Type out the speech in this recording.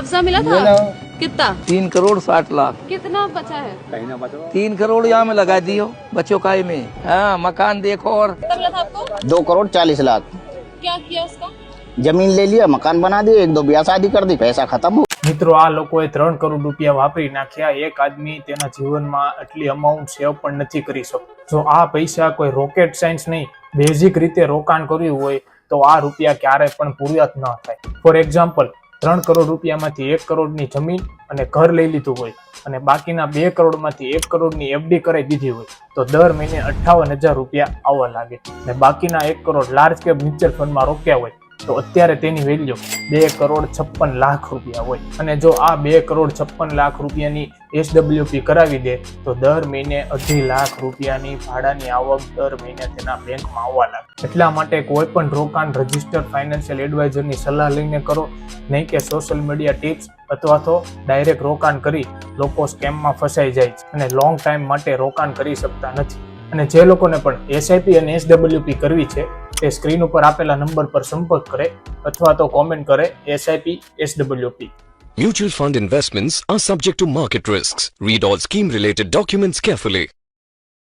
मुआवजा मिला था? मिला। कितना? 3,60,00,000। कितना बचा है? 3 करोड़ यहाँ में लगा दियो बच्चों का में। हाँ, मकान देखो। और कितना मिला था आपको? 2,40,00,000। क्या किया उसका? जमीन ले लिया, मकान बना दिया, 1-2 ब्याह शादी कर दी, पैसा खत्म। મિત્રો આ લોકોએ 3 કરોડ રૂપિયા વાપરી નાખ્યા। એક આદમી તેના જીવનમાં આટલી અમાઉન્ટ સેવ પણ નથી કરી શકતો। જો આ પૈસા કોઈ રોકેટ સાયન્સ નહીં, બેઝિક રીતે રોકાણ કર્યું હોય તો આ રૂપિયા ક્યારેય પણ પૂરા ન થાય। ફોર એક્ઝામ્પલ 3 કરોડ રૂપિયામાંથી 1 કરોડની જમીન અને ઘર લઈ લીધું હોય અને બાકીના 2 કરોડમાંથી 1 કરોડની એફડી કરાવી દીધી હોય તો દર મહિને 58,000 રૂપિયા આવવા લાગે અને બાકીના 1 કરોડ લાર્જ કેપ મ્યુચ્યુઅલ ફંડમાં રોક્યા હોય તો અત્યારે તેની વેલ્યુ 2,56,00,000 રૂપિયા હોય। અને જો આ 2,56,00,000 રૂપિયાની SWP કરાવી દે તો દર મહિને 2.5 લાખ રૂપિયાની ભાડાની આવક દર મહિને તેના બેંકમાં આવવા લાગે। એટલા માટે કોઈ પણ રોકાણ રજિસ્ટર્ડ ફાઇનાન્શિયલ એડવાઇઝરની સલાહ લઈને કરો, નહીં કે સોશિયલ મીડિયા ટિપ્સ અથવા તો ડાયરેક્ટ રોકાણ કરી લોકો સ્કેમમાં ફસાઈ જાય છે અને લોંગ ટાઈમ માટે રોકાણ કરી શકતા નથી। અને જે લોકોને પણ SIP અને SWP કરવી છે તે સ્ક્રીન ઉપર આપેલા નંબર પર સંપર્ક કરે અથવા તો કોમેન્ટ કરે SIP SWP। Mutual fund investments are subject to market risks. Read all scheme related documents carefully.